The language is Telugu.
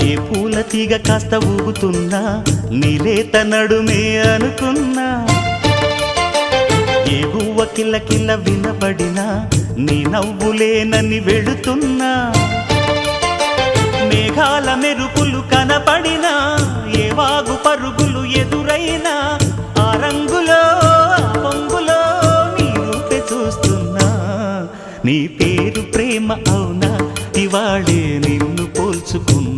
ఏ పూల తీగ కాస్త ఊగుతున్నా నీలేత నడుమే అనుకున్నా ఏ గువ్వ కిల్ల కిల్ల వినబడినా నీ నవ్వులేనని వెళుతున్నా మేఘాల మెరుపులు కనపడినా ఏ వాగు పరుగులు ఎదురైనా ఆ రంగులో ఆ పొంగులో నీ రూపే చూస్తున్నా నీ పేరు ప్రేమ అవునా ఇవాళే నిన్ను పోల్చుకున్నా